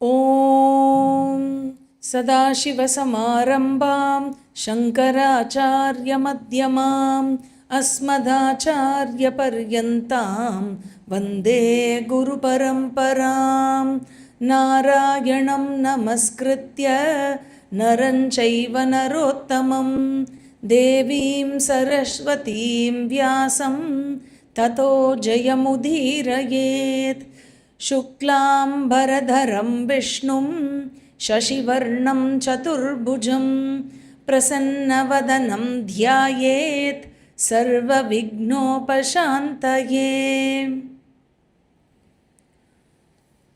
ॐ सदाशिवसमारम्भां शङ्कराचार्यमध्यमाम् अस्मदाचार्यपर्यन्तां वन्दे गुरुपरम्परां नारायणं नमस्कृत्य नरं चैव नरोत्तमं देवीं सरस्वतीं व्यासं ततो जयमुदीरयेत् शुक्लाम्बरधरं विष्णुं शशिवर्णं चतुर्भुजं प्रसन्नवदनं ध्यायेत् सर्वविघ्नोपशान्तये.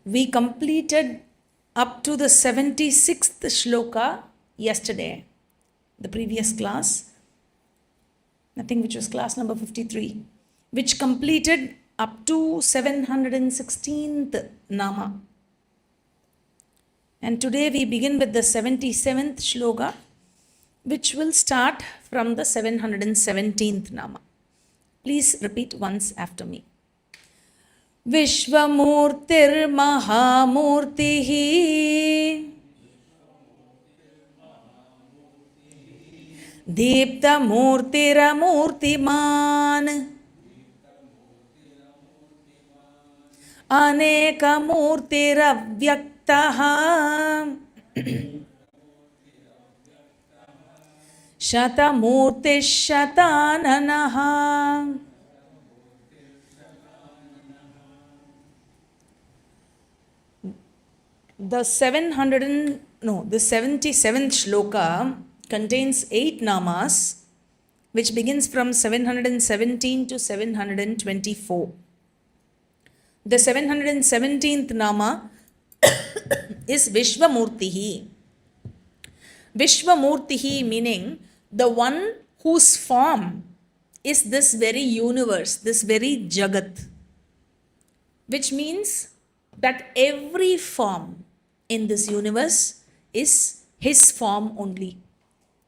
We completed up to the 76th shloka yesterday, the previous class, I think which was class number 53, which completed up to 716th Nama. And today we begin with the 77th shloka, which will start from the 717th Nama. Please repeat once after me. Vishwamurtir Mahamurtihi Deepta Murtiramurtiman Anekamurtiravyaktaha Shatamurtishatananaha. The 77th shloka contains 8 namas, which begins from 717 to 724. The 717th nama is Vishwamurtihi. Vishwamurtihi meaning the one whose form is this very universe, this very Jagat, which means that every form in this universe is his form only.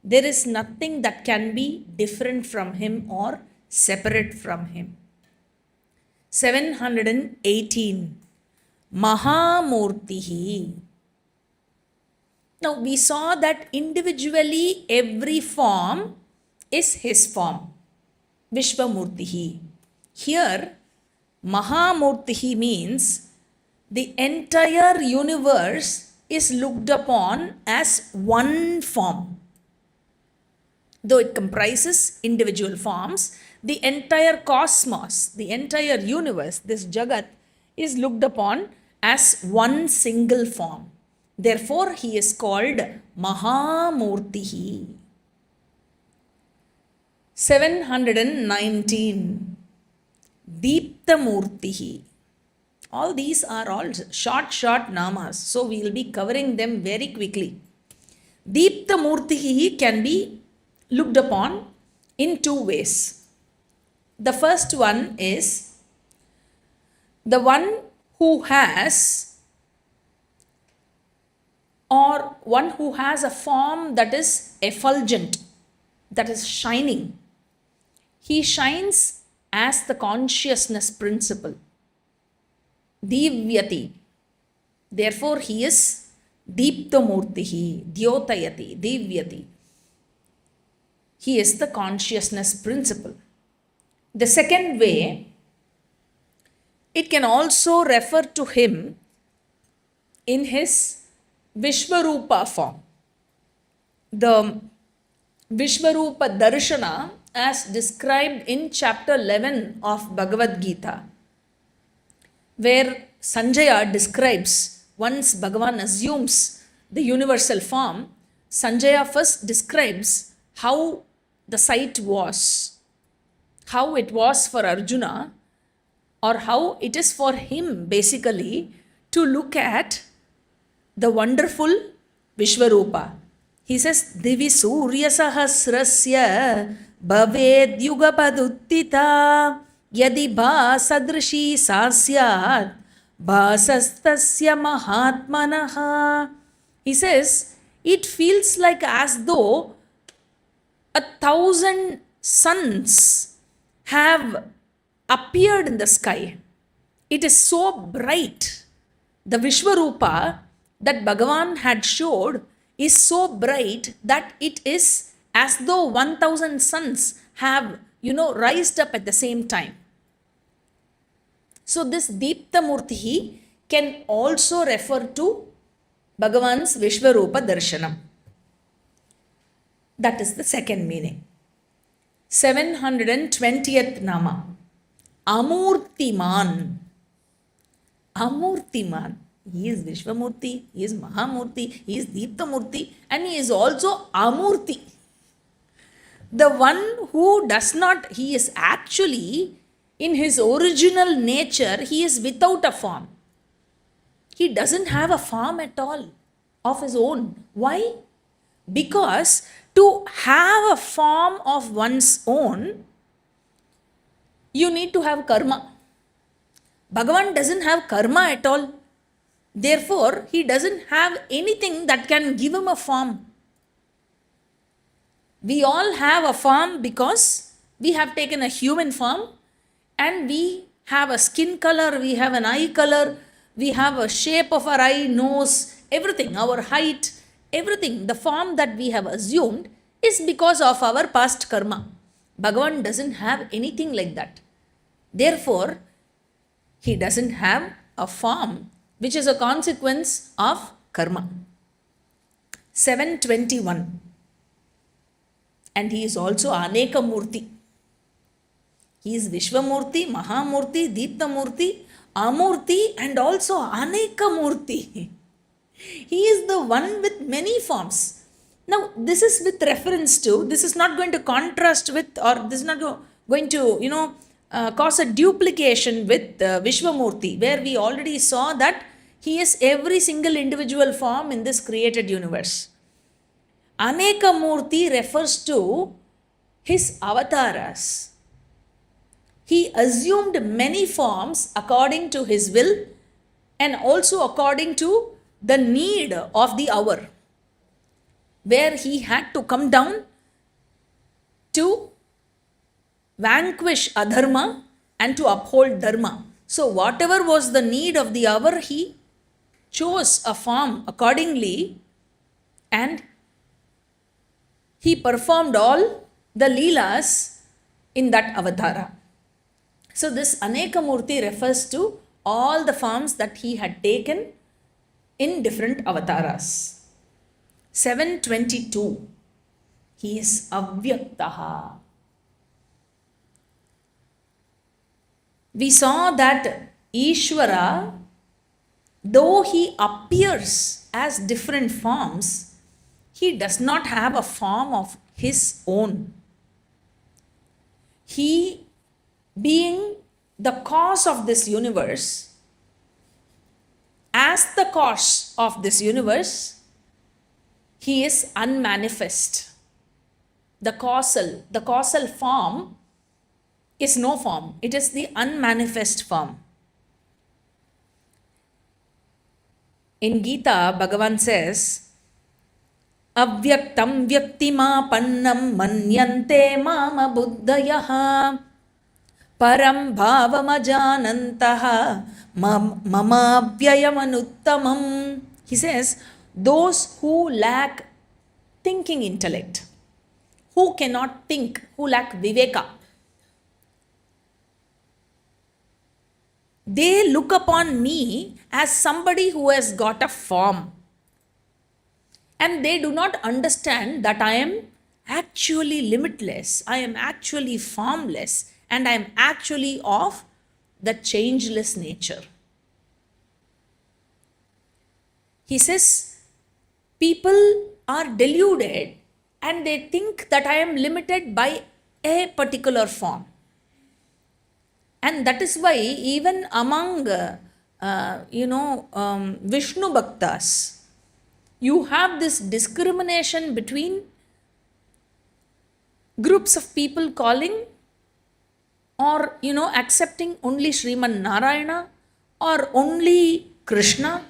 There is nothing that can be different from him or separate from him. 718 Mahamurtihi. Now we saw that individually every form is his form, Vishwamurtihi. Here Mahamurtihi means the entire universe is looked upon as one form. Though it comprises individual forms, the entire cosmos, the entire universe, this Jagat, is looked upon as one single form. Therefore, he is called Mahamurtihi. 719 Deeptamurtihi. All these are all short namas, so we will be covering them very quickly. Deeptamurtihi can be looked upon in 2 ways. The first one is the one who has, or one who has a form that is effulgent, that is shining. He shines as the consciousness principle. Divyati. Therefore, he is Deeptamurtihi, Dyotayati, Divyati. He is the consciousness principle. The second way, it can also refer to him in his Vishwarupa form. The Vishwarupa Darshana, as described in chapter 11 of Bhagavad Gita, where Sanjaya describes, once Bhagavan assumes the universal form, Sanjaya first describes how the sight was, how it was for Arjuna, or how it is for him basically to look at the wonderful Vishwarupa. He says, Divi Surya Sahasrasya Bhaved Yugapaduttita Yadi Bhasadrishi Sasyat Bhasastasya Mahatmanaha. He says, it feels like as though 1,000 suns have appeared in the sky. It is so bright. The Vishwarupa that Bhagavan had showed is so bright that it is as though 1000 suns have, rised up at the same time. So this Deepta Murti can also refer to Bhagavan's Vishwarupa Darshanam. That is the second meaning. 720th Nama. Amurtiman. Amurtiman. He is Vishwamurti, he is Mahamurti, he is Deeptamurti, and he is also Amurti. The one who does not, he is actually, in his original nature, he is without a form. He doesn't have a form at all of his own. Why? Because to have a form of one's own, you need to have karma. Bhagavan doesn't have karma at all. Therefore, he doesn't have anything that can give him a form. We all have a form because we have taken a human form, and we have a skin color, we have an eye color, we have a shape of our eye, nose, everything, our height, everything. The form that we have assumed is because of our past karma. Bhagavan doesn't have anything like that. Therefore, he doesn't have a form, which is a consequence of karma. 721. And he is also Aneka Murti. He is Vishwamurti, Mahamurti, Deeptamurti, Amurti, and also Aneka Murti. He is the one with many forms. Now, this is with reference to, this is not going to contrast with, or this is not going to, cause a duplication with Vishwamurti, where we already saw that he is every single individual form in this created universe. Aneka Murti refers to his avatars. He assumed many forms according to his will and also according to the need of the hour, where he had to come down to vanquish adharma and to uphold dharma. So whatever was the need of the hour, he chose a form accordingly, and he performed all the leelas in that avatara. So this Aneka Murti refers to all the forms that he had taken in different avataras. 722. He is Avyaktaha. We saw that Ishvara, though he appears as different forms, he does not have a form of his own. He, being the cause of this universe, as the cause of this universe, he is unmanifest. The causal form is no form. It is the unmanifest form. In Gita, Bhagavan says, Avyaktam vyaktimapannam manyante mama buddhayaha param bhavamajanantaha mamavyayamanutamam. He says, those who lack thinking intellect, who cannot think, who lack viveka, they look upon me as somebody who has got a form. And they do not understand that I am actually limitless, I am actually formless, and I am actually of the changeless nature. He says, people are deluded and they think that I am limited by a particular form. And that is why even among, Vishnu Bhaktas, you have this discrimination between groups of people calling or, accepting only Sriman Narayana or only Krishna,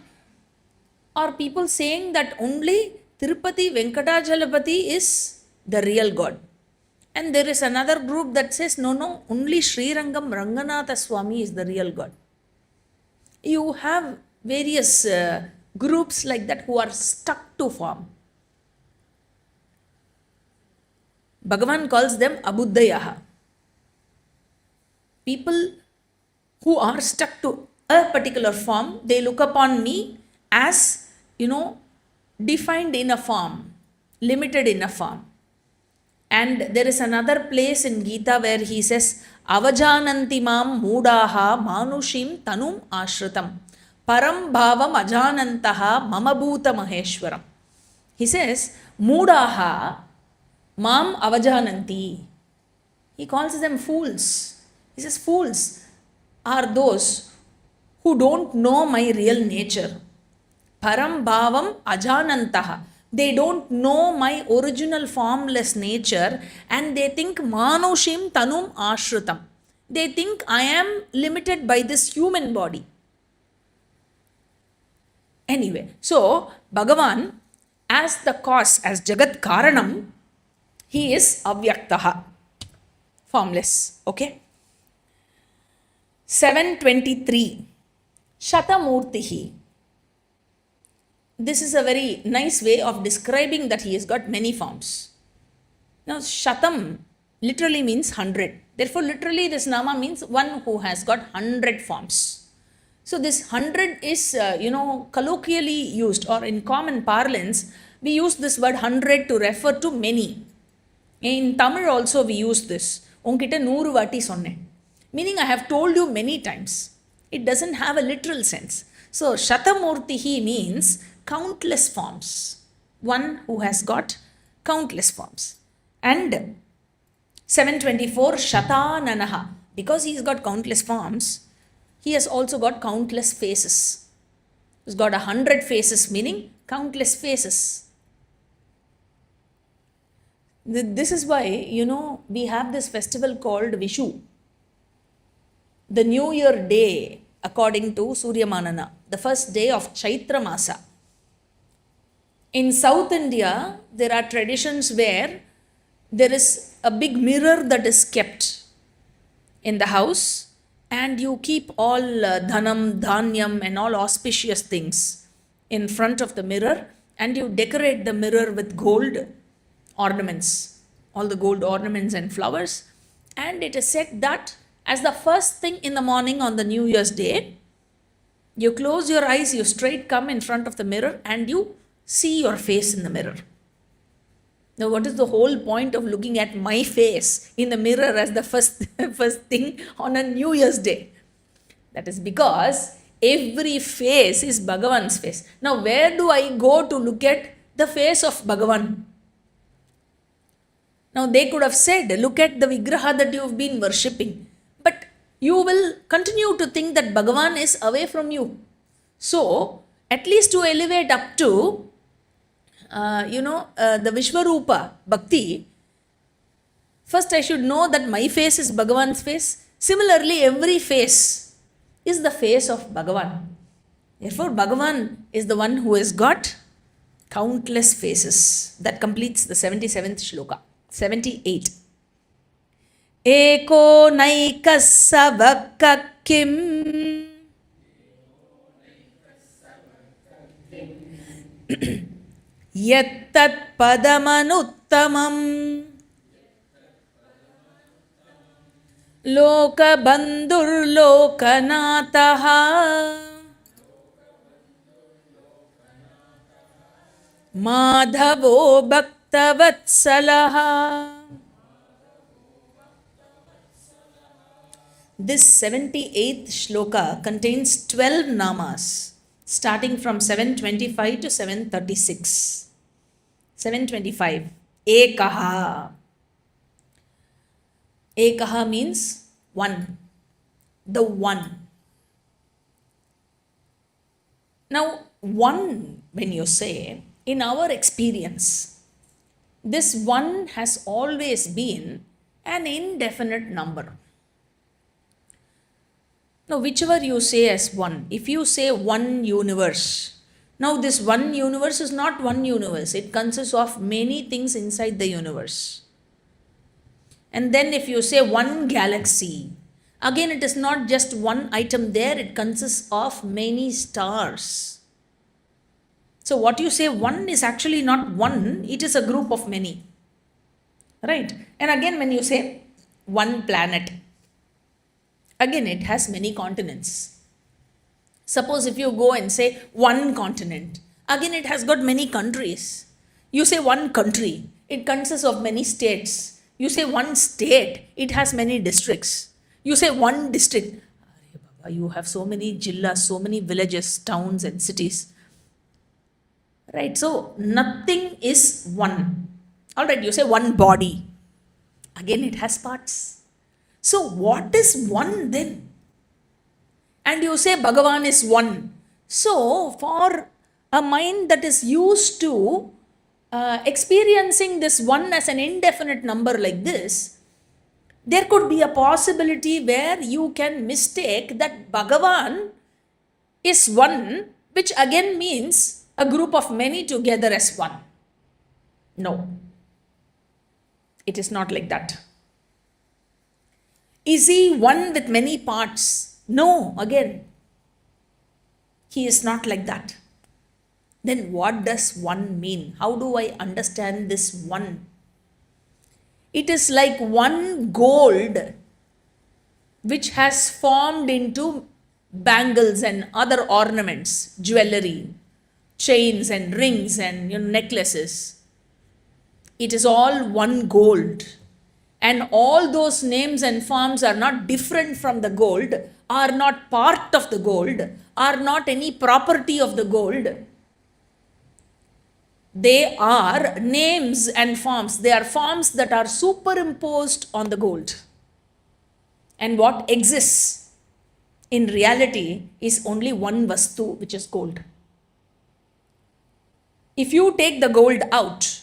or people saying that only Tirupati Venkatajalapati is the real God. And there is another group that says, no, only Sri Rangam Ranganatha Swami is the real God. You have various groups like that who are stuck to form. Bhagavan calls them abuddhayaha. People who are stuck to a particular form, they look upon me as, defined in a form, limited in a form. And there is another place in Gita where he says, Avajananti mam moodaha manushim tanum ashritam param bhavam ajanantaha mamabhuta maheshwaram. He says, moodaha mam avajananti. He calls them fools. He says, fools are those who don't know my real nature. Param bhavam ajanantaha. They don't know my original formless nature and they think manushim tanum ashritam. They think I am limited by this human body. Anyway, so Bhagavan, as the cause, as Jagat Karanam, he is avyaktaha, formless. Okay. 723. Shatamurtihi. This is a very nice way of describing that he has got many forms. Now, Shatam literally means 100. Therefore, literally this Nama means one who has got 100 forms. So, this 100 is, colloquially used, or in common parlance, we use this word 100 to refer to many. In Tamil also we use this. Unkitta 100 vaati sonne. Meaning I have told you many times. It doesn't have a literal sense. So, Shatamurtihi means countless forms. One who has got countless forms. And 724, Shatananaha. Because he's got countless forms, he has also got countless faces. He's got 100 faces, meaning countless faces. This is why, we have this festival called Vishu. The New Year day, according to Surya Manana, the first day of Chaitra Masa. In South India, there are traditions where there is a big mirror that is kept in the house and you keep all dhanam, dhanyam and all auspicious things in front of the mirror and you decorate the mirror with gold ornaments, all the gold ornaments and flowers. And it is said that as the first thing in the morning on the New Year's Day, you close your eyes, you straight come in front of the mirror and you see your face in the mirror. Now, what is the whole point of looking at my face in the mirror as the first thing on a New Year's Day? That is because every face is Bhagavan's face. Now, where do I go to look at the face of Bhagavan? Now, they could have said, look at the Vigraha that you have been worshipping. But you will continue to think that Bhagavan is away from you. So, at least to elevate up to the Vishwarupa Bhakti, first I should know that my face is Bhagavan's face. Similarly, every face is the face of Bhagavan. Therefore, Bhagavan is the one who has got countless faces. That completes the 77th shloka. 78. Eko naikasavaka kim yattat padamanuttamam lokabandhur lokanataha madhavo bhaktavatsalaha. This 78th shloka contains 12 namas, starting from 725 to 736. 725. Ekaha. Ekaha means one. The one. Now, one, when you say, in our experience, this one has always been an indefinite number. Now, whichever you say as one, if you say one universe, now this one universe is not one universe. It consists of many things inside the universe. And then if you say one galaxy, again it is not just one item there. It consists of many stars. So what you say one is actually not one, it is a group of many. Right? And again, when you say one planet, again it has many continents. Suppose if you go and say one continent, again it has got many countries. You say one country, it consists of many states. You say one state, it has many districts. You say one district, Arey Baba, you have so many jillas, so many villages, towns and cities. Right? So nothing is one. Alright, you say one body. Again it has parts. So what is one then? And you say Bhagavan is one. So for a mind that is used to experiencing this one as an indefinite number like this, there could be a possibility where you can mistake that Bhagavan is one, which again means a group of many together as one. No, it is not like that. Is he one with many parts? No, again, he is not like that. Then what does one mean? How do I understand this one? It is like one gold which has formed into bangles and other ornaments, jewelry, chains and rings and necklaces. It is all one gold. And all those names and forms are not different from the gold, are not part of the gold, are not any property of the gold. They are names and forms. They are forms that are superimposed on the gold. And what exists in reality is only one vastu, which is gold. If you take the gold out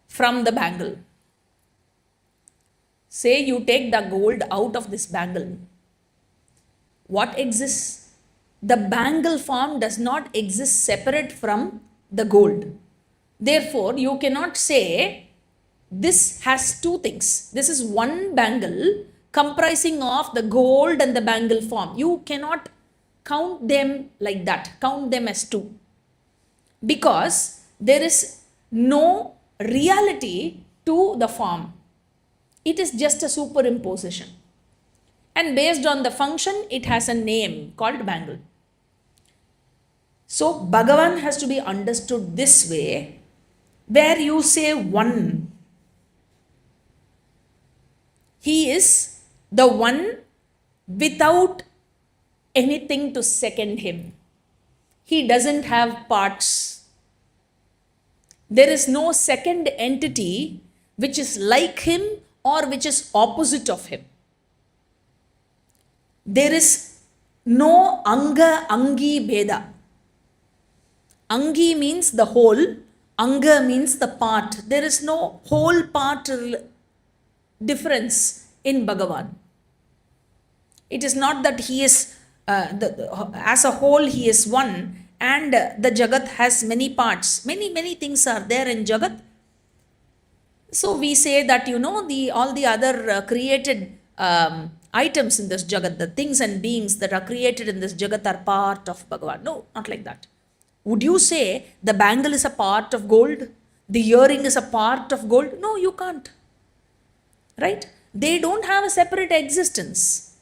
from the bangle, say you take the gold out of this bangle, what exists? The bangle form does not exist separate from the gold. Therefore, you cannot say this has two things. This is one bangle comprising of the gold and the bangle form. You cannot count them like that, count them as two. Because there is no reality to the form. It is just a superimposition. And based on the function, it has a name called bangle. So, Bhagavan has to be understood this way, where you say one. He is the one without anything to second him. He doesn't have parts. There is no second entity which is like him or which is opposite of him. There is no anga angi beda. Angi means the whole, anga means the part. There is no whole part difference in Bhagavan. It is not that he is, as a whole he is one and the Jagat has many parts. Many things are there in Jagat. So we say that, all the other created items in this Jagat, the things and beings that are created in this Jagat are part of Bhagavan. No, not like that. Would you say the bangle is a part of gold? The earring is a part of gold? No, you can't. Right? They don't have a separate existence.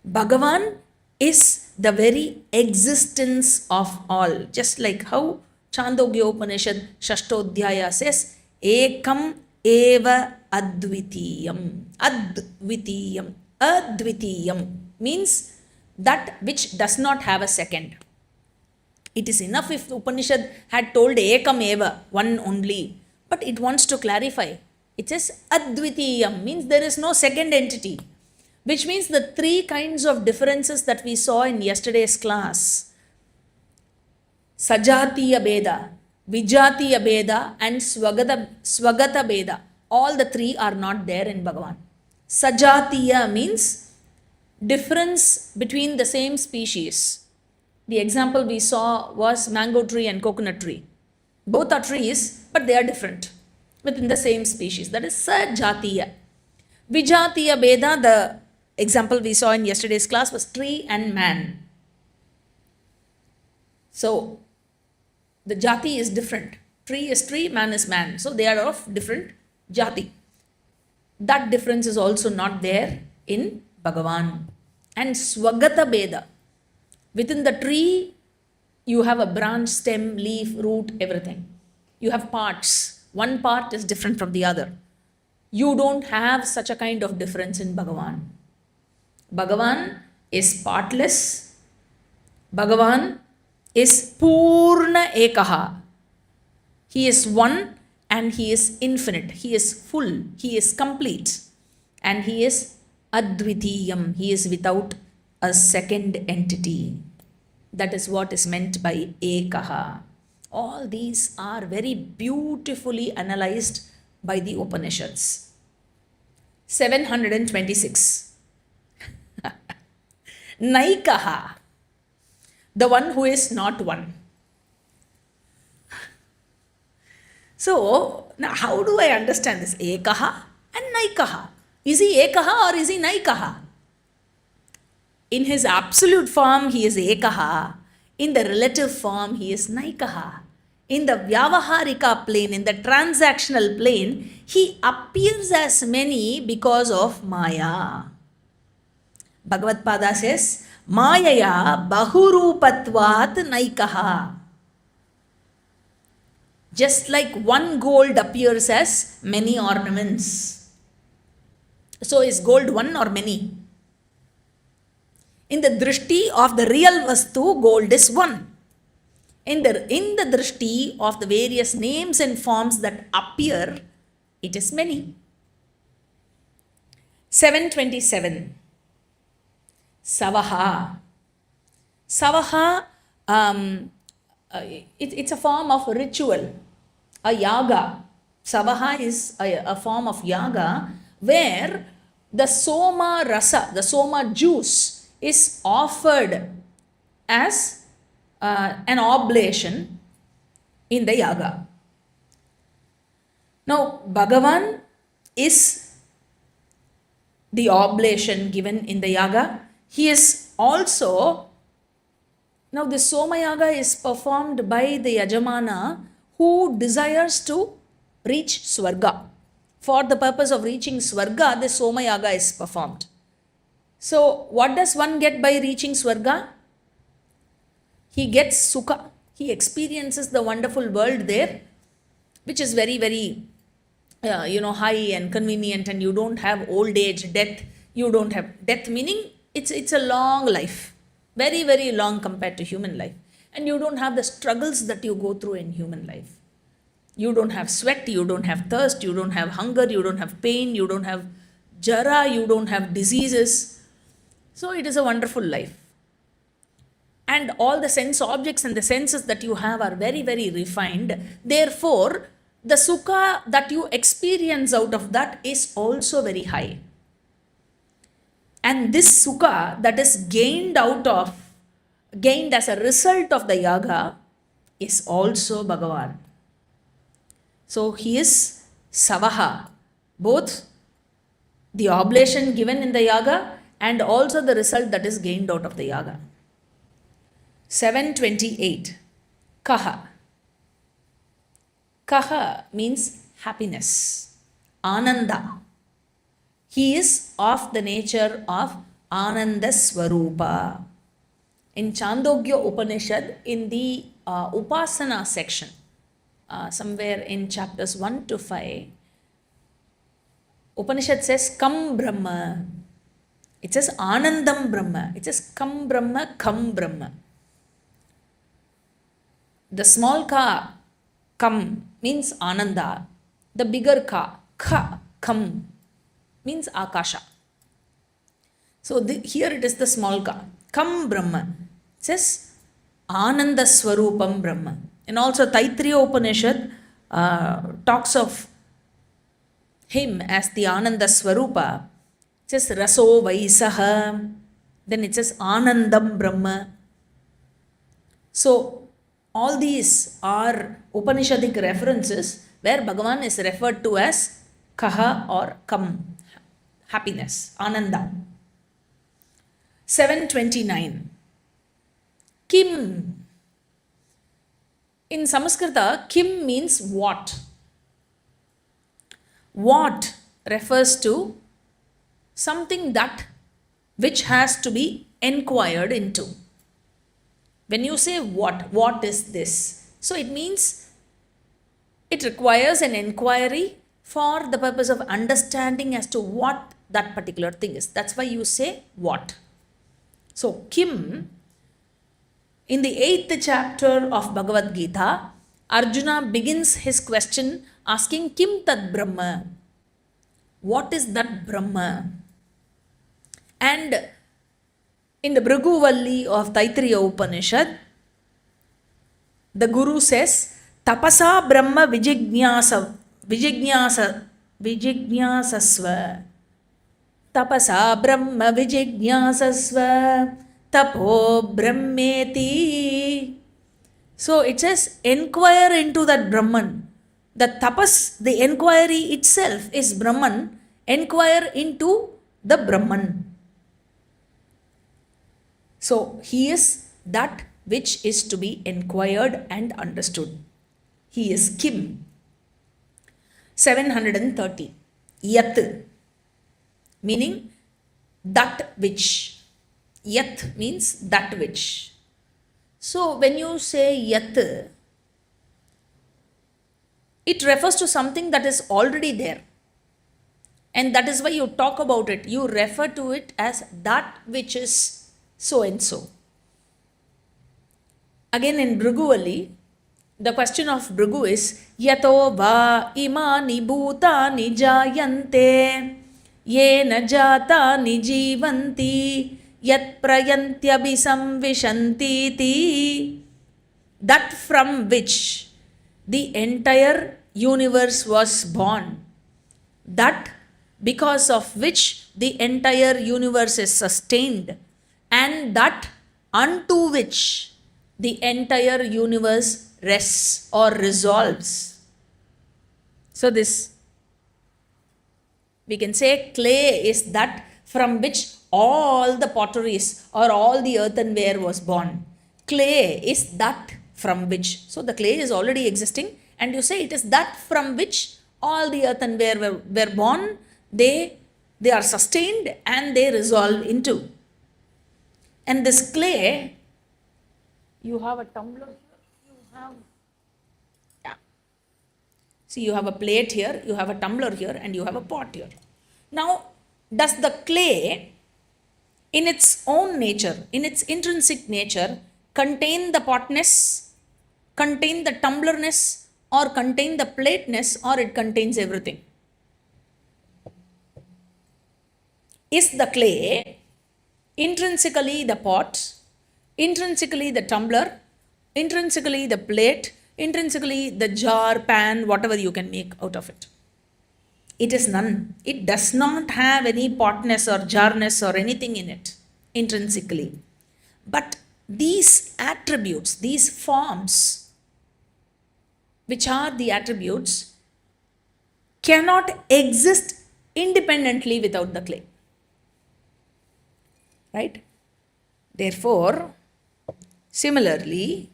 Bhagavan is the very existence of all. Just like how Chandogya Upanishad Shashtodhyaya says, Ekam eva advitiyam. Advitiyam. Advitiyam means that which does not have a second. It is enough if the Upanishad had told Ekam eva, one only. But it wants to clarify. It says Advitiyam means there is no second entity. Which means the three kinds of differences that we saw in yesterday's class. Sajatiya Beda, Vijatiya Beda and Swagata Beda. All the three are not there in Bhagavan. Sajatiya means difference between the same species. The example we saw was mango tree and coconut tree. Both are trees, but they are different within the same species. That is Sajatiya. Vijatiya Beda, the example we saw in yesterday's class was tree and man. So the jati is different. Tree is tree, man is man. So they are of different jati. That difference is also not there in Bhagavan. And Swagata Beda. Within the tree, you have a branch, stem, leaf, root, everything. You have parts. One part is different from the other. You don't have such a kind of difference in Bhagavan. Bhagavan is partless. Bhagavan is Purna Ekaha. He is one and he is infinite. He is full. He is complete. And he is Advitiyam. He is without a second entity. That is what is meant by Ekaha. All these are very beautifully analyzed by the Upanishads. 726. Naikaha. The one who is not one. So, now how do I understand this? Ekaha and Naikaha. Is he Ekaha or is he Naikaha? In his absolute form, he is Ekaha. In the relative form, he is Naikaha. In the Vyavaharika plane, in the transactional plane, he appears as many because of Maya. Bhagavad Pada says, Mayaya Bahurupatvat Naikaha. Just like one gold appears as many ornaments. So is gold one or many? In the drishti of the real vastu, gold is one. In the drishti of the various names and forms that appear, it is many. 727. Savaha. Savaha, it's a form of ritual, a yaga. Savaha is a form of yaga where the soma rasa, the soma juice, is offered as an oblation in the yaga. Now, Bhagavan is the oblation given in the yaga. He is also, now the Soma Yaga is performed by the Yajamana who desires to reach Swarga. For the purpose of reaching Swarga, the Soma Yaga is performed. So, what does one get by reaching Swarga? He gets Sukha. He experiences the wonderful world there, which is very, very, high and convenient, and you don't have old age, death. You don't have death, meaning it's a long life. Very, very long compared to human life. And you don't have the struggles that you go through in human life. You don't have sweat, you don't have thirst, you don't have hunger, you don't have pain, you don't have jara, you don't have diseases. So it is a wonderful life. And all the sense objects and the senses that you have are very, very refined. Therefore, the sukha that you experience out of that is also very high. And this sukha that is gained as a result of the yaga is also Bhagavan. So he is Savaha, both the oblation given in the yaga and also the result that is gained out of the yaga. 728. Kaha. Kaha means happiness, Ananda. He is of the nature of Ananda Swarupa. In Chandogya Upanishad, in the Upasana section, somewhere in chapters 1 to 5, Upanishad says, Kam Brahma. It says Anandam Brahma. It says Kam Brahma, Kam Brahma. The small ka, Kam, means Ananda. The bigger ka, Kam, means Akasha. So here it is the small ka. Kam Brahma. It says Ananda Swarupam Brahma. And also Taittiriya Upanishad talks of him as the Ananda Swarupa. It says Raso Vaisaha. Then it says Anandam Brahma. So all these are Upanishadic references where Bhagavan is referred to as Kaha or Kam, happiness, Ananda. 729. Kim. In Samskrita, kim means what. What refers to something that which has to be inquired into. When you say what is this? So it means it requires an inquiry for the purpose of understanding as to what that particular thing is. That's why you say what. So, Kim, in the 8th chapter of Bhagavad Gita, Arjuna begins his question asking Kim Tad Brahma? What is that Brahma? And in the Bhrigu of Taittiriya Upanishad, the Guru says, Tapasa Brahma Vijignasasva. Tapasa Brahma Vijignasasva. Tapo Brahmeti. So it says, inquire into that Brahman. The tapas, the inquiry itself is Brahman. Inquire into the Brahman. So he is that which is to be inquired and understood. He is Kim. 730. Yat, meaning that which. Yat means that which. So when you say yat, it refers to something that is already there. And that is why you talk about it. You refer to it as that which is so and so. Again in Bhrigu, the question of Bhrigu is Yato va imani bhutani jayante yena jatani jivanti yat prayantyabhisamvishanti. That from which the entire universe was born. That because of which the entire universe is sustained. And that unto which the entire universe rests or resolves. So this, we can say clay is that from which all the potteries or all the earthenware was born. Clay is that from which. So the clay is already existing and you say it is that from which all the earthenware were born. They are sustained and they resolve into. And this clay, you have a tumbler here, you have, see, you have a plate here, you have a tumbler here, and you have a pot here. Now, does the clay, in its own nature, in its intrinsic nature, contain the potness, contain the tumblerness, or contain the plateness, or it contains everything? Is the clay intrinsically the pot, intrinsically the tumbler, intrinsically the plate, intrinsically the jar, pan, whatever you can make out of it? It is none. It does not have any potness or jarness or anything in it intrinsically. But these attributes, these forms, which are the attributes, cannot exist independently without the clay. Right? Therefore, similarly,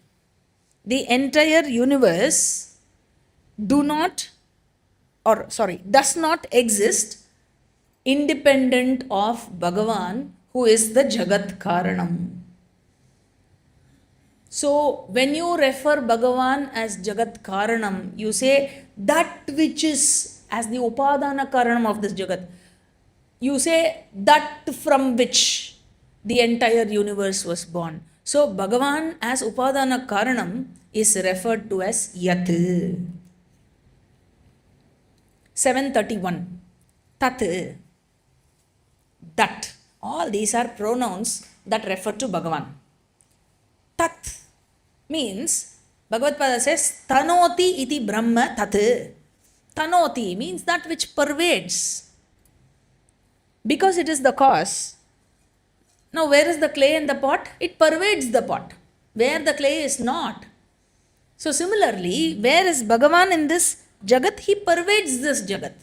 the entire universe does not exist independent of Bhagavan, who is the Jagat Karanam. So, when you refer Bhagavan as Jagat Karanam, you say that which is as the Upadana Karanam of this Jagat. You say that from which the entire universe was born. So, Bhagavan as Upadana Karanam is referred to as Yat. 731. Tat. That. All these are pronouns that refer to Bhagavan. Tat means, Bhagavad Pada says, Tanoti iti Brahma tat. Tanoti means that which pervades. Because it is the cause. Now, where is the clay in the pot? It pervades the pot. Where the clay is not. So, similarly, where is Bhagavan in this Jagat? He pervades this Jagat.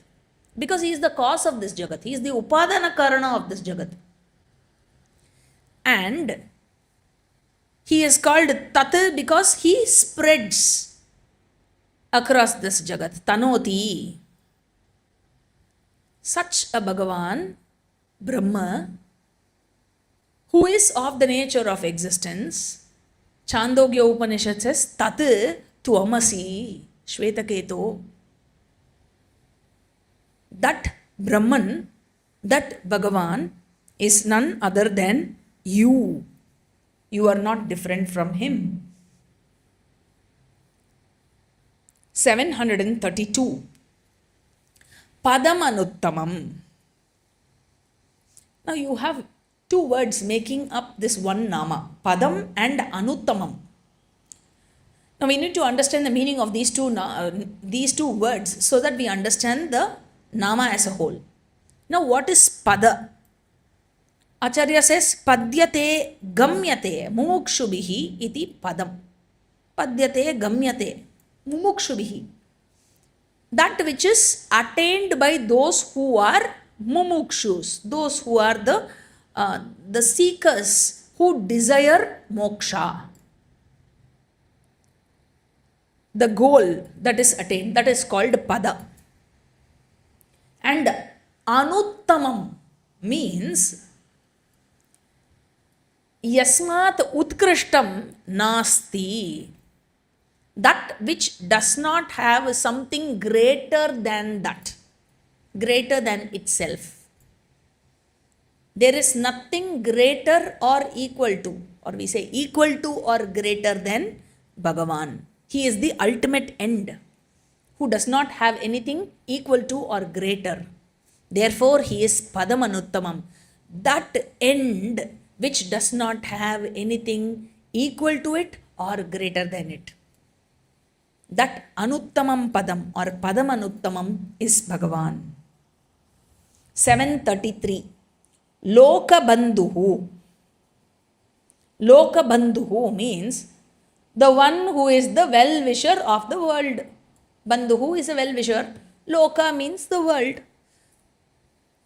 Because he is the cause of this Jagat. He is the Upadana Karana of this Jagat. And He is called Tat because he spreads across this Jagat. Tanoti. Such a Bhagavan, Brahma, who is of the nature of existence, Chandogya Upanishad says, Tat Tvamasi, Shvetaketo. That Brahman, that Bhagavan is none other than you. You are not different from him. 732. Padamanuttamam. Now you have two words making up this one nama, Padam and Anuttamam. Now we need to understand the meaning of these two words so that we understand the nama as a whole. Now what is Pada? Acharya says, Padyate Gamyate Mumukshubhihi iti Padam. Padyate Gamyate Mumukshubhihi. That which is attained by those who are mumukshus, those who are the seekers who desire moksha. The goal that is attained, that is called Pada. And Anuttamam means Yasmat Utkrishtam Nasti. That which does not have something greater than that, greater than itself. There is nothing greater or equal to, or we say equal to or greater than Bhagavan. He is the ultimate end, who does not have anything equal to or greater. Therefore, he is Padamanuttamam. That end which does not have anything equal to it or greater than it. That Anuttamam Padam or Padamanuttamam is Bhagavan. 733. Loka Bandhuhu. Loka Bandhuhu means the one who is the well-wisher of the world. Bandhuhu is a well-wisher. Loka means the world.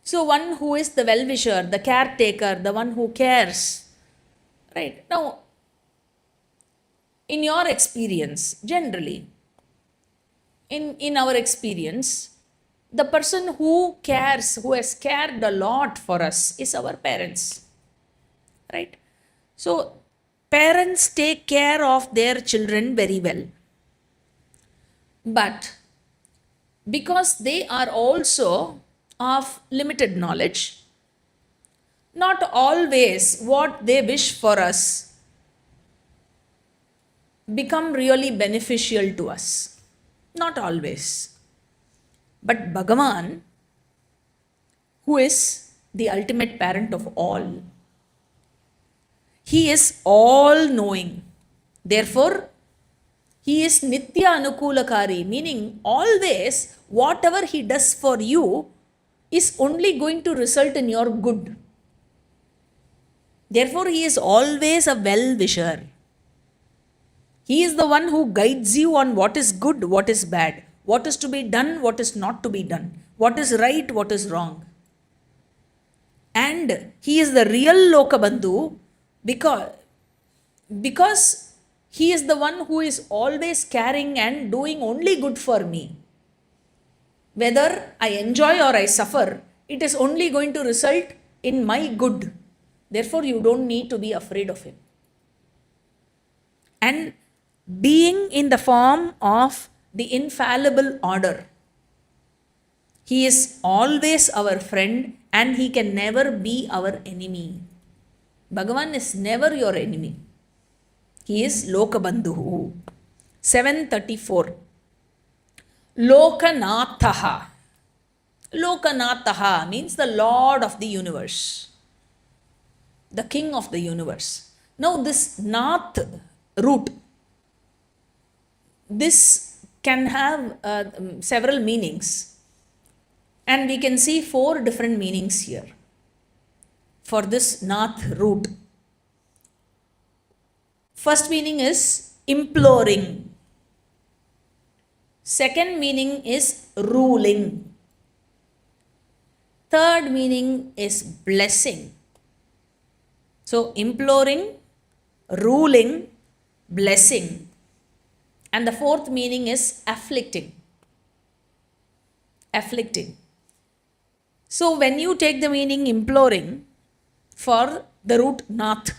So one who is the well-wisher, the caretaker, the one who cares. Right? Now, in your experience, generally, in our experience, the person who cares, who has cared a lot for us is our parents. Right? So, parents take care of their children very well. But because they are also of limited knowledge, not always what they wish for us become really beneficial to us. Not always. But Bhagavan, who is the ultimate parent of all, he is all knowing. Therefore, he is Nitya Anukulakari, meaning always whatever he does for you is only going to result in your good. Therefore, he is always a well-wisher. He is the one who guides you on what is good, what is bad, what is to be done, what is not to be done, what is right, what is wrong. And he is the real Lokabandhu because he is the one who is always caring and doing only good for me. Whether I enjoy or I suffer, it is only going to result in my good. Therefore, you don't need to be afraid of him. And being in the form of the infallible order, he is always our friend and he can never be our enemy. Bhagavan is never your enemy. He is Lokabandhu. 734. Lokanathaha. Lokanathaha means the Lord of the universe, the King of the universe. Now this Nath root, this can have several meanings, and we can see 4 different meanings here for this Nath root. First meaning is imploring. Second meaning is ruling. Third meaning is blessing. So imploring, ruling, blessing. And the fourth meaning is afflicting. Afflicting. So when you take the meaning imploring for the root nath,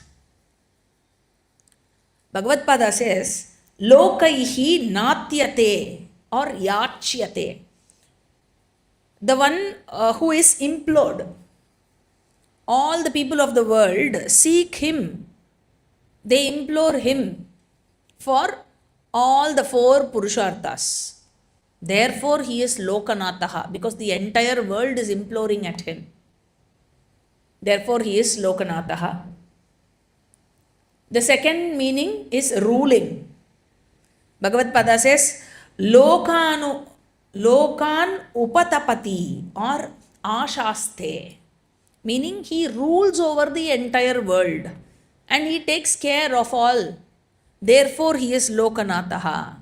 Bhagavad Pada says, Lokaihi natyate or yachyate. The one who is implored. All the people of the world seek him. They implore him for all the four Purusharthas. Therefore, he is Lokanathaha, because the entire world is imploring at him. Therefore, he is Lokanathaha. The second meaning is ruling. Bhagavad Pada says, Lokan upatapati or ashaste. Meaning, he rules over the entire world and he takes care of all. Therefore, he is Lokanathaha.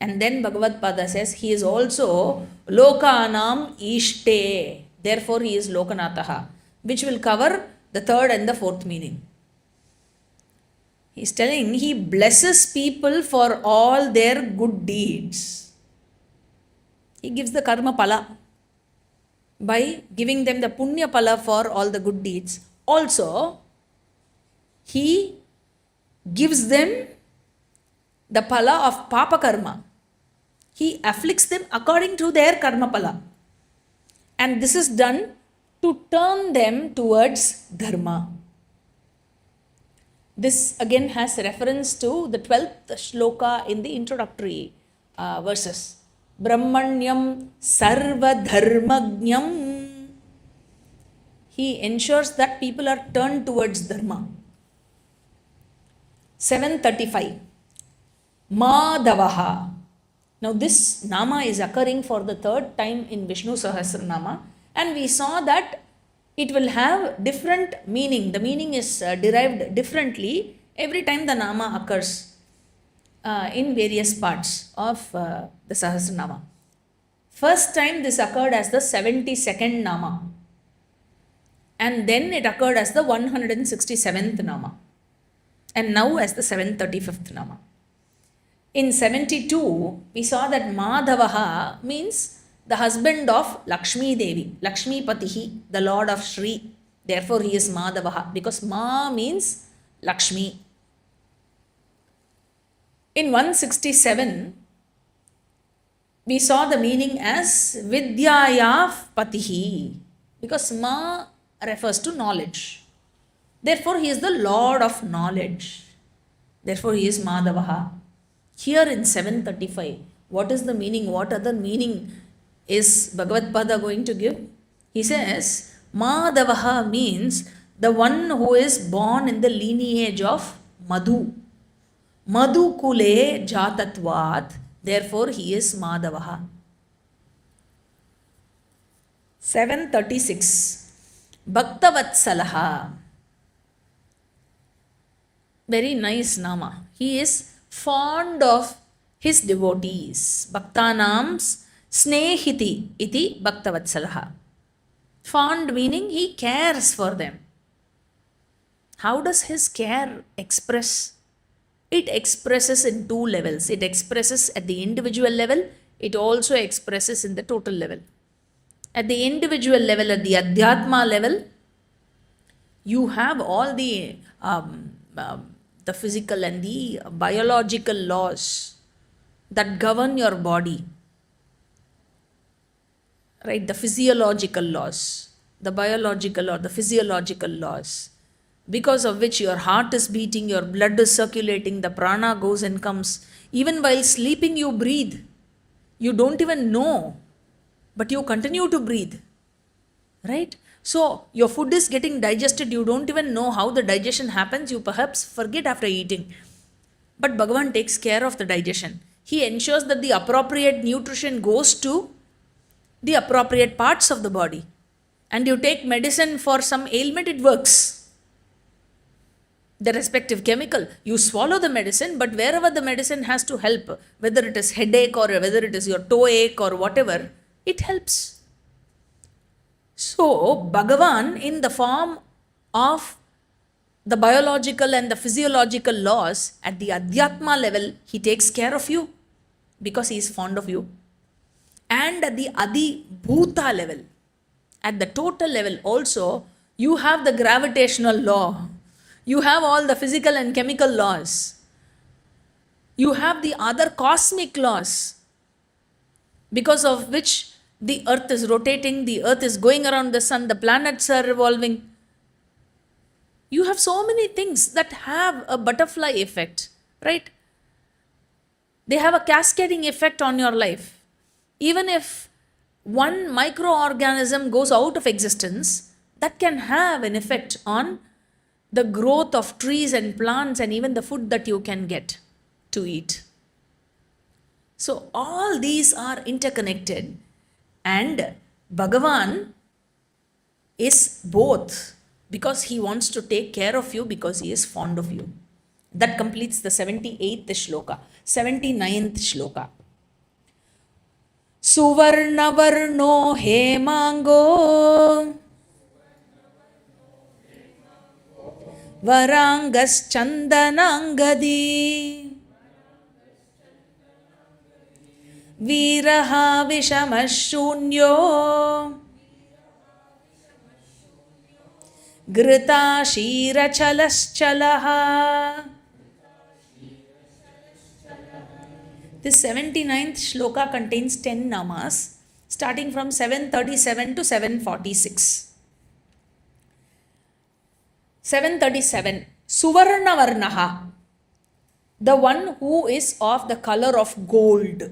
And then Bhagavad Pada says, he is also Lokanam Ishte. Therefore, he is Lokanathaha, which will cover the third and the fourth meaning. He is telling he blesses people for all their good deeds. He gives the karma pala by giving them the punya pala for all the good deeds. Also, he gives them the pala of papa karma. He afflicts them according to their karma pala. And this is done to turn them towards dharma. This again has reference to the 12th shloka in the introductory verses. Brahmanyam sarva dharmagnyam. He ensures that people are turned towards dharma. 735. Madhavaha. Now this nama is occurring for the third time in Vishnu Sahasranamam, and we saw that it will have different meaning. The meaning is derived differently every time the nama occurs in various parts of the Sahasranamam. First time this occurred as the 72nd nama, and then it occurred as the 167th nama, and now as the 735th nama. In 72, we saw that Madhavaha means the husband of Lakshmi Devi, Lakshmi Patihi, the Lord of Shri. Therefore, he is Madhavaha, because Ma means Lakshmi. In 167, we saw the meaning as Vidyaya Patihi, because Ma refers to knowledge. Therefore, he is the Lord of knowledge. Therefore, he is Madhavaha. Here in 735, what is the meaning? What other meaning is Bhagavad Pada going to give? He says, Madhavaha means the one who is born in the lineage of Madhu. Madhu Kule Jatatvat. Therefore, he is Madhavaha. 736. Bhaktavatsalaha. Very nice nama. He is fond of his devotees. Bhaktanams snehiti iti bhaktavatsalaha. Fond meaning he cares for them. How does his care express? It expresses in two levels. It expresses at the individual level. It also expresses in the total level. At the individual level, at the Adhyatma level, you have all the physical and the biological laws that govern your body. Right? The physiological laws, the biological or the physiological laws, because of which your heart is beating, your blood is circulating, the prana goes and comes. Even while sleeping, you breathe. You don't even know, but you continue to breathe. Right? So, your food is getting digested, you don't even know how the digestion happens, you perhaps forget after eating. But Bhagavan takes care of the digestion. He ensures that the appropriate nutrition goes to the appropriate parts of the body. And you take medicine for some ailment, it works. The respective chemical, you swallow the medicine, but wherever the medicine has to help, whether it is headache or whether it is your toe ache or whatever, it helps. So, Bhagavan, in the form of the biological and the physiological laws, at the Adhyatma level, he takes care of you because he is fond of you. And at the Adi Bhuta level, at the total level also, you have the gravitational law. You have all the physical and chemical laws. You have the other cosmic laws because of which the earth is rotating, the earth is going around the sun, the planets are revolving. You have so many things that have a butterfly effect, right? They have a cascading effect on your life. Even if one microorganism goes out of existence, that can have an effect on the growth of trees and plants and even the food that you can get to eat. So all these are interconnected, and Bhagavan is both because he wants to take care of you because he is fond of you. That completes the 78th shloka. 79th shloka. Suvarnavarno hemango varangas chandanangadi viraha vishamashunyo grita shirachalaschalah. This 79th shloka contains 10 namas, starting from 737 to 746. 737. Suvarna Varnaha, the one who is of the color of gold.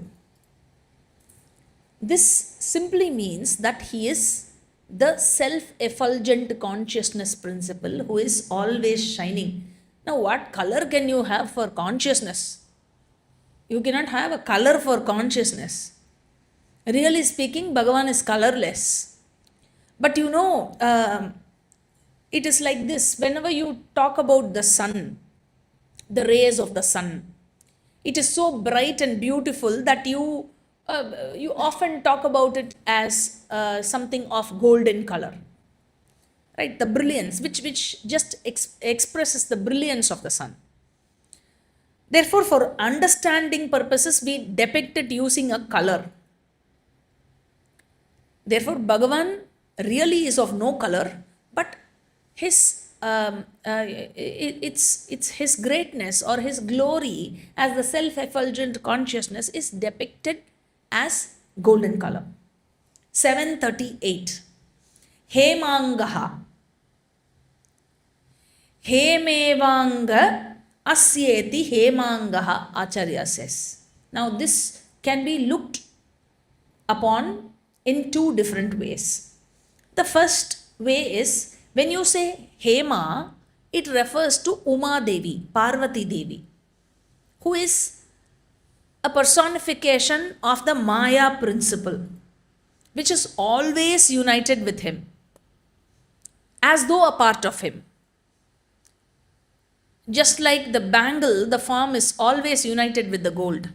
This simply means that he is the self-effulgent consciousness principle who is always shining. Now, what color can you have for consciousness? You cannot have a color for consciousness. Really speaking, Bhagavan is colorless. But you know, it is like this. Whenever you talk about the sun, the rays of the sun, it is so bright and beautiful that you often talk about it as something of golden color. Right? The brilliance, which just expresses the brilliance of the sun. Therefore, for understanding purposes, we depict it using a color. Therefore, Bhagavan really is of no color, but his it's his greatness or his glory as the self-effulgent consciousness is depicted as golden color. 738. Hemangaha. Hemevanga Asyeti Hemangaha, Acharya says. Now this can be looked upon in two different ways. The first way is, when you say Hema, it refers to Uma Devi, Parvati Devi, who is a personification of the Maya principle, which is always united with him, as though a part of him. Just like the bangle, the form is always united with the gold.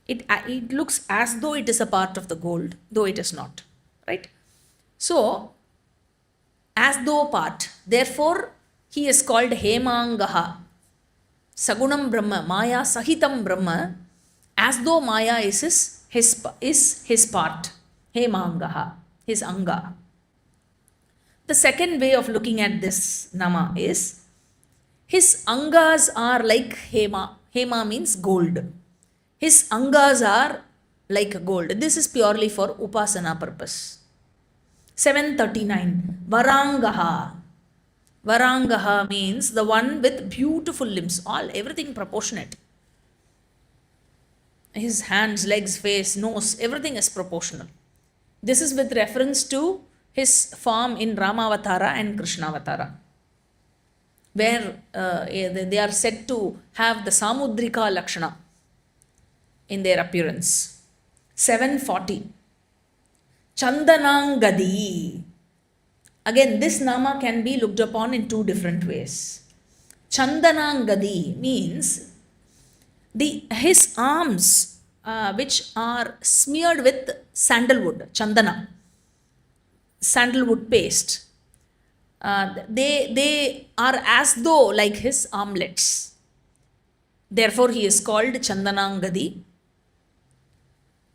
It looks as though it is a part of the gold, though it is not. Right? So, as though part. Therefore, he is called Hemangaha. Sagunam Brahma, Maya Sahitam Brahma, as though Maya is his part. Hemangaha, his anga. The second way of looking at this nama is, his angas are like Hema. Hema means gold. His angas are like gold. This is purely for upasana purpose. 739. Varangaha. Varangaha means the one with beautiful limbs. Everything proportionate. His hands, legs, face, nose, everything is proportional. This is with reference to his form in Ramavatara and Krishnavatara, where they are said to have the Samudrika Lakshana in their appearance. 740. Chandanangadi. Again, this nama can be looked upon in two different ways. Chandanangadi means his arms, which are smeared with sandalwood, chandana. sandalwood paste, they are as though like his armlets. Therefore, he is called Chandanangadi.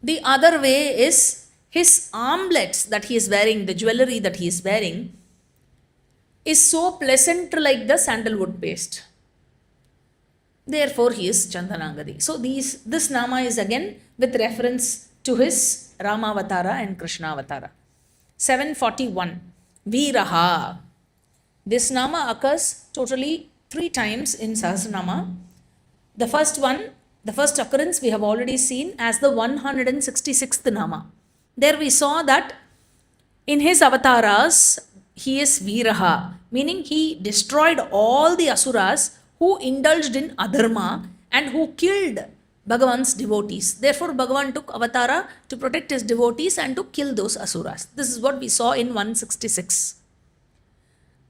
The other way is his armlets that he is wearing, the jewelry that he is wearing, is so pleasant like the sandalwood paste. Therefore, he is Chandanangadi. So, this Nama is again with reference to his Ramavatara and Krishnavatara. 741. Veeraha. This Nama occurs totally 3 times in Sahasranamam. The first one, the first occurrence we have already seen as the 166th Nama. There we saw that in his avatars, he is Veeraha, meaning he destroyed all the asuras who indulged in adharma and who killed Bhagavan's devotees. Therefore, Bhagavan took avatara to protect his devotees and to kill those asuras. This is what we saw in 166.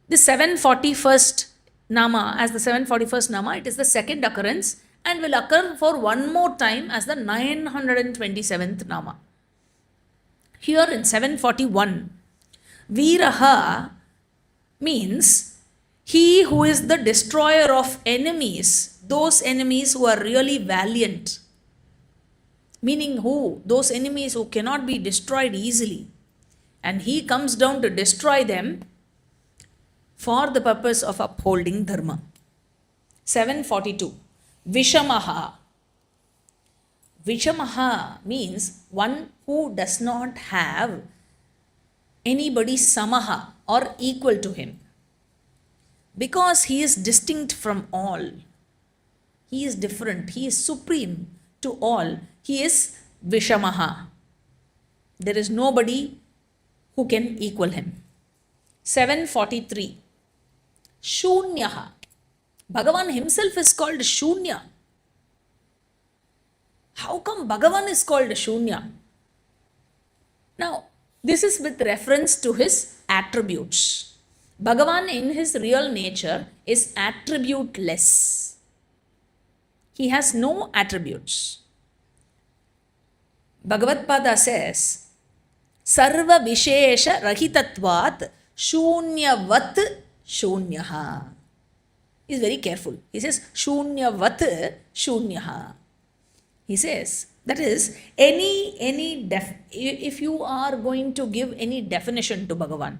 The 741st Nama, as the 741st Nama, it is the second occurrence and will occur for one more time as the 927th Nama. Here in 741, Veeraha means he who is the destroyer of enemies, those enemies who are really valiant. Meaning who? Those enemies who cannot be destroyed easily. And he comes down to destroy them for the purpose of upholding dharma. 742. Vishamaha. Vishamaha means one who does not have anybody samaha or equal to him. Because he is distinct from all. He is different. He is supreme to all. He is Vishamaha. There is nobody who can equal him. 743. Shunyaha. Bhagavan himself is called Shunya. How come Bhagavan is called Shunya? Now, this is with reference to his attributes. Bhagavan in his real nature is attributeless. He has no attributes. Bhagavad-pada says, Sarva Vishesha Rahitatvat Shunyavat Shunyaha. He is very careful. He says, Shunyavat Shunyaha. He says, that is, if you are going to give any definition to Bhagavan,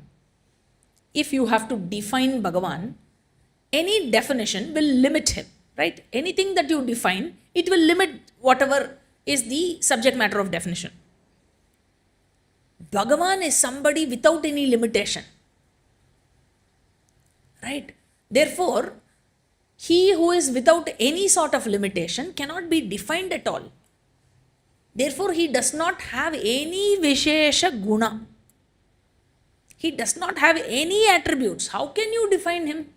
if you have to define Bhagavan, any definition will limit him, right? Anything that you define, it will limit whatever is the subject matter of definition. Bhagavan is somebody without any limitation, right? Therefore, he who is without any sort of limitation cannot be defined at all. Therefore, he does not have any Vishesha Guna. He does not have any attributes. How can you define him?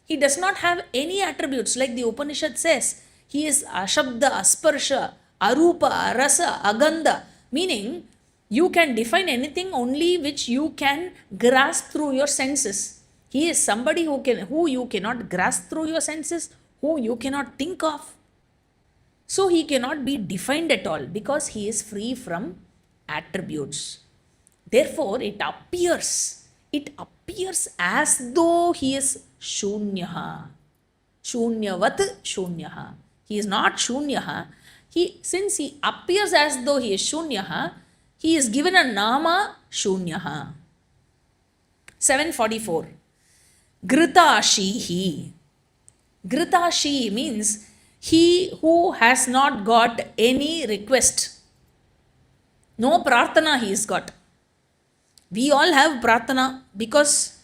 He does not have any attributes. Like the Upanishad says, he is Ashabda, Asparsha, Arupa, Rasa, Agandha. Meaning, you can define anything only which you can grasp through your senses. He is somebody who you cannot grasp through your senses, who you cannot think of. So he cannot be defined at all because he is free from attributes. Therefore, it appears as though he is Shunyaha. Shunyavat Shunyaha. He is not Shunyaha. Since he appears as though he is Shunyaha, he is given a Nama Shunyaha. 744. Gritashihi. Gritashi means he who has not got any request. No prarthana he has got. We all have prarthana because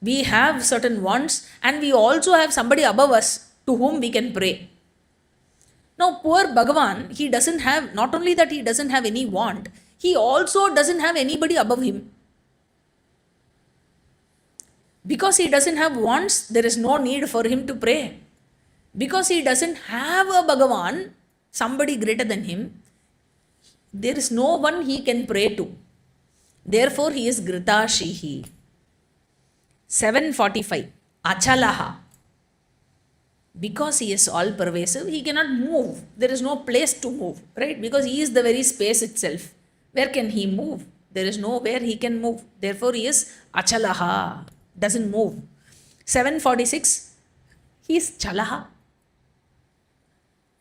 we have certain wants and we also have somebody above us to whom we can pray. Now, poor Bhagavan, he doesn't have, not only that he doesn't have any want, he also doesn't have anybody above him. Because he doesn't have wants, there is no need for him to pray. Because he doesn't have a Bhagavan, somebody greater than him, there is no one he can pray to. Therefore, he is Gritashihi. 745. Achalaha. Because he is all pervasive, he cannot move. There is no place to move, right? Because he is the very space itself. Where can he move? There is nowhere he can move. Therefore, he is Achalaha, doesn't move. 746, he is Chalaha,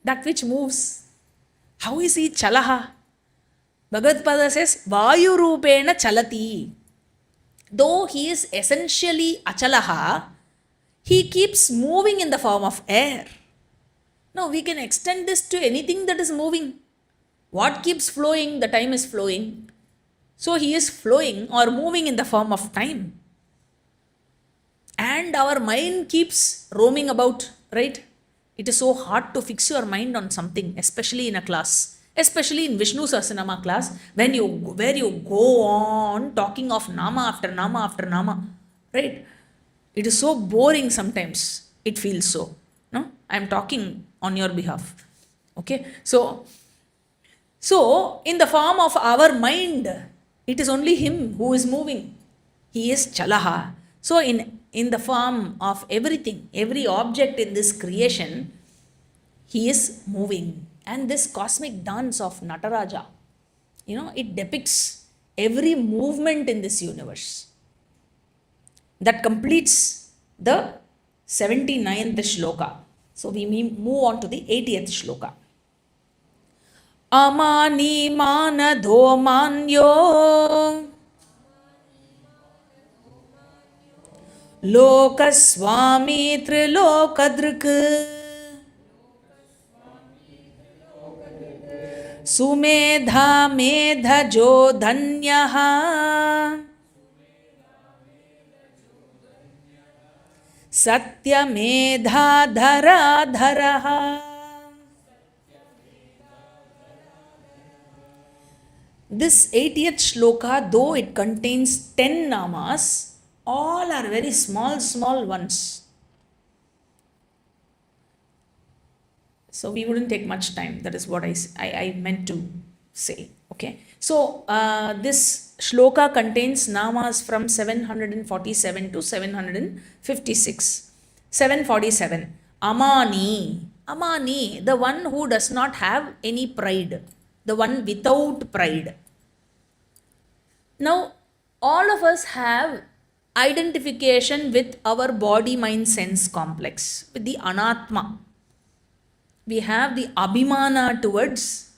that which moves. How is he Chalaha? Bhagavad Pada says, Vayu Rupena Chalati. Though he is essentially Achalaha, he keeps moving in the form of air. Now we can extend this to anything that is moving. What keeps flowing? The time is flowing. So he is flowing or moving in the form of time. And our mind keeps roaming about, right? It is so hard to fix your mind on something, especially in a class. Especially in Vishnu Sahasranamam class, where you go on talking of Nama after Nama after Nama, right? It is so boring sometimes. It feels so. No? I am talking on your behalf. Okay? So in the form of our mind, it is only him who is moving. He is Chalaha. So in the form of everything, every object in this creation, he is moving. And this cosmic dance of Nataraja, it depicts every movement in this universe. That completes the 79th shloka. So we move on to the 80th shloka. Amani manadho manyo lokaswami trilokadrik Sumedha medhajo dhanyaha Satya medha dhara dharaha. This 80th shloka, though it contains 10 namas, all are very small ones. So we wouldn't take much time. That is what I meant to say. Okay. So this shloka contains namas from 747 to 756. 747. Amani. Amani, the one who does not have any pride. The one without pride. Now, all of us have identification with our body, mind, sense complex, with the anatma. We have the abhimana towards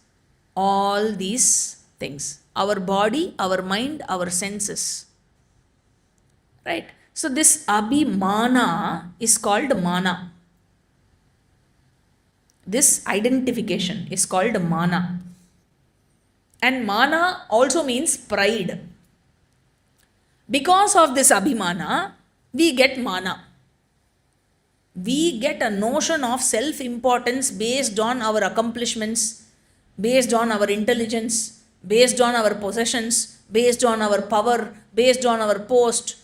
all these things. Our body, our mind, our senses. Right? So this abhimana is called mana. This identification is called mana. And mana also means pride. Because of this abhimana, we get mana. We get a notion of self-importance based on our accomplishments, based on our intelligence, based on our possessions, based on our power, based on our post,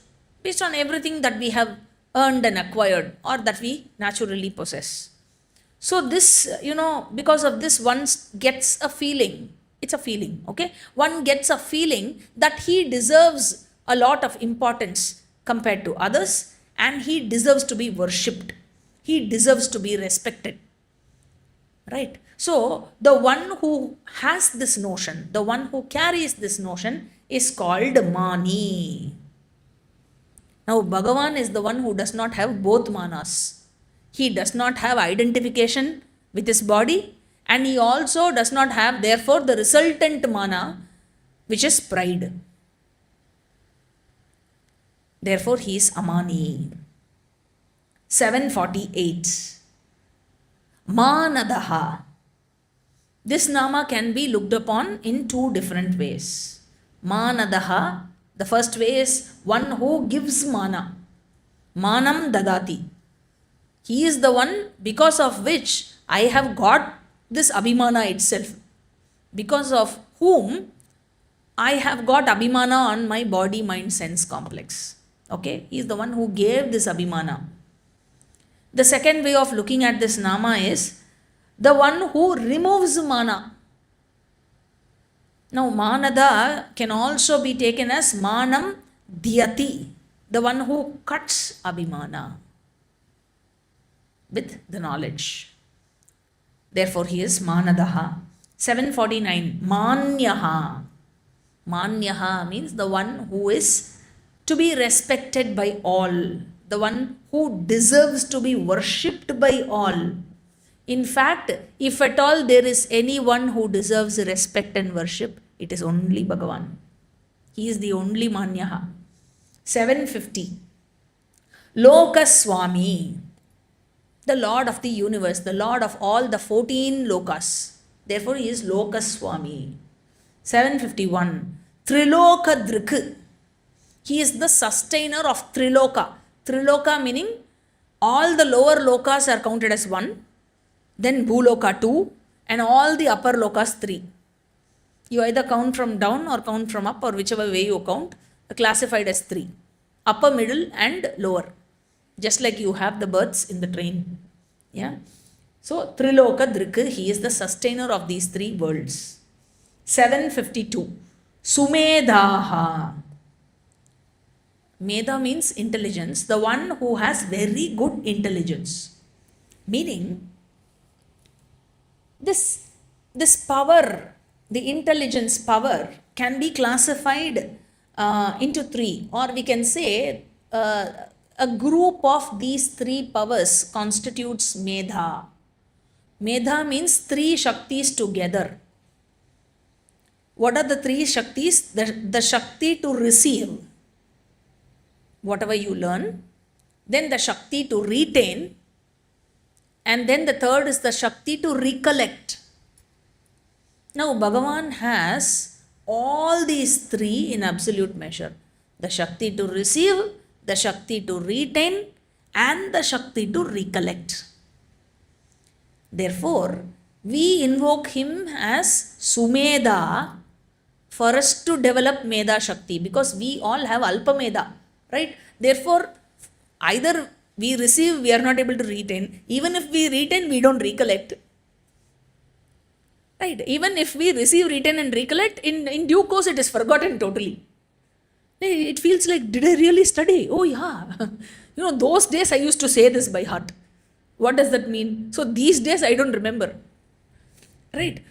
based on everything that we have earned and acquired or that we naturally possess. So this, because of this, one gets a feeling. It's a feeling, okay? One gets a feeling that he deserves a lot of importance compared to others and he deserves to be worshipped. He deserves to be respected. Right? So, the one who has this notion, the one who carries this notion is called Mani. Now, Bhagavan is the one who does not have both manas. He does not have identification with his body and he also does not have, therefore, the resultant mana, which is pride. Therefore, he is Amani. 748. Manadaha. This nama can be looked upon in two different ways. Manadaha, the first way is one who gives mana. Manam dadati. He is the one because of which I have got this abhimana itself. Because of whom I have got abhimana on my body, mind, sense complex. Okay, he is the one who gave this abhimana. The second way of looking at this nama is the one who removes mana. Now, manada can also be taken as manam dhyati, the one who cuts abhimana with the knowledge. Therefore, he is manadaha. 749. Manyaha. Manyaha means the one who is to be respected by all, the one who deserves to be worshipped by all. In fact, if at all there is anyone who deserves respect and worship, it is only Bhagavan. He is the only Manyaha. 750. Lokaswami, the Lord of the universe, the Lord of all the 14 lokas. Therefore, he is Lokaswami. 751. Trilokadrik. He is the sustainer of Triloka. Triloka meaning all the lower lokas are counted as 1, then Bhuloka 2, and all the upper lokas 3. You either count from down or count from up, or whichever way you count, classified as 3. Upper, middle and lower. Just like you have the berths in the train. Yeah. So Trilokadrik, he is the sustainer of these 3 worlds. 752. Sumedhaha. Medha means intelligence, the one who has very good intelligence. Meaning, this power, the intelligence power, can be classified into 3, or we can say a group of these 3 powers constitutes Medha. Medha means 3 Shaktis together. What are the 3 Shaktis? The Shakti to receive whatever you learn, then the Shakti to retain, and then the third is the Shakti to recollect. Now, Bhagavan has all these 3 in absolute measure. The Shakti to receive, the Shakti to retain, and the Shakti to recollect. Therefore, we invoke him as Sumedha for us to develop Medha Shakti, because we all have Alpa Medha. Right? Therefore, either we receive, we are not able to retain. Even if we retain, we don't recollect. Right? Even if we receive, retain and recollect, in due course it is forgotten totally. It feels like, did I really study? Oh yeah. Those days I used to say this by heart. What does that mean? So these days I don't remember. Right?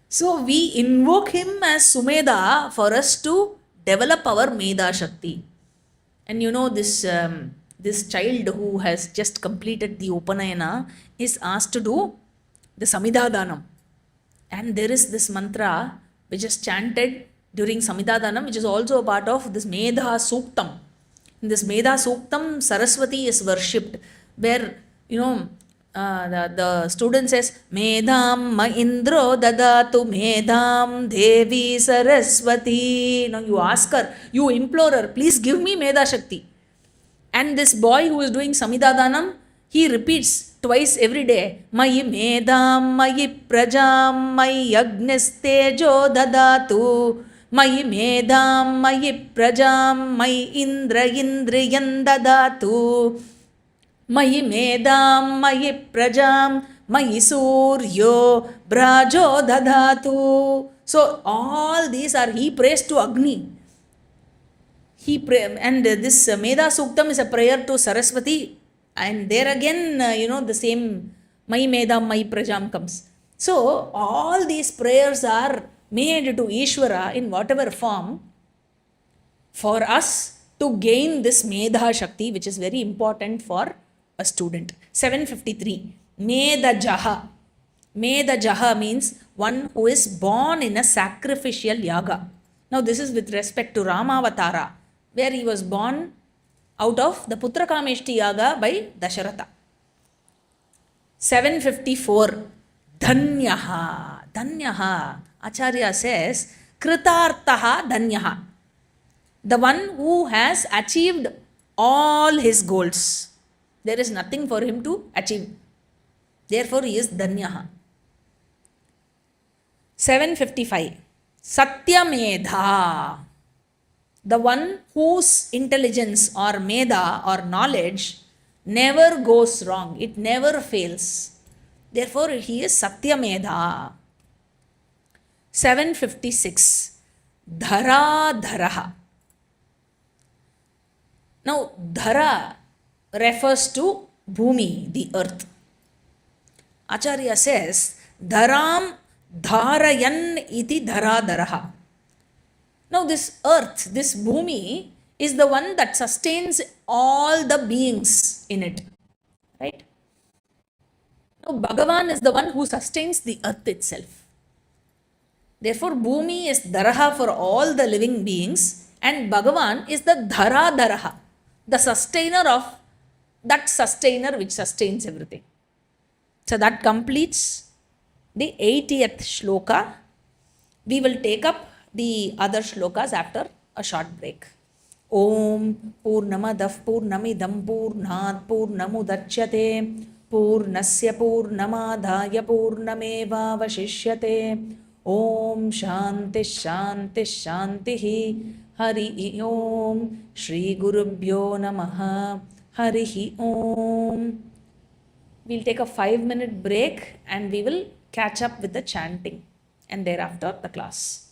So we invoke him as Sumedha for us to develop our Medha Shakti. And this child who has just completed the Upanayana is asked to do the Samidhadanam. And there is this mantra which is chanted during Samidhadanam, which is also a part of this Medha Suktam. In this Medha Suktam, Saraswati is worshipped, where, the student says, Medham ma Indro dadatu Medham Devi Saraswati. Now you ask her, you implore her, please give me Medha Shakti. And this boy who is doing Samidhadanam, he repeats twice every day, Mayi Medham, Mayi Prajam, Mayi Agnistejo dadatu, Mayi Medham, Mayi Prajam, Mayi Indra Indriyan dadatu, Mayi Medham, Mayi Prajam, Mayi Suryo Brajo dadatu. So all these are, he prays to Agni. And this Medha Suktam is a prayer to Saraswati. And there again, the same Mayi Medham, Mayi Prajam comes. So all these prayers are made to Ishvara in whatever form for us to gain this Medha Shakti, which is very important for a student. 753. Medajaha. Medajaha means one who is born in a sacrificial yaga. Now this is with respect to Ramavatara, where he was born out of the Putrakameshti yaga by Dasharatha. 754. Dhanyaha. Dhanyaha. Acharya says, Kritartaha Dhanyaha. The one who has achieved all his goals. There is nothing for him to achieve. Therefore, he is Dhanyaha. 755. Satyamedha. The one whose intelligence or Medha or knowledge never goes wrong. It never fails. Therefore, he is Satyamedha. 756. Dhara Dharaha. Now, Dhara refers to Bhumi, the earth. Acharya says, Dharam Dharayan iti Dhara Dharaha. Now, this earth, this bhumi, is the one that sustains all the beings in it. Right? Now, Bhagavan is the one who sustains the earth itself. Therefore, bhumi is daraha for all the living beings, and Bhagavan is the dhara daraha, the sustainer of that sustainer which sustains everything. So that completes the 80th shloka. We will take up the other shlokas after a short break. Om Purnamadav Purnamidam Purnat Purnamudachyate Purnasya Purnamadhaya Purnameva Vashishyate. Om Shanti Shanti Shanti Hari Om Shri Gurubhyo Namaha Hari Om. We'll take a 5-minute break and we will catch up with the chanting and thereafter the class.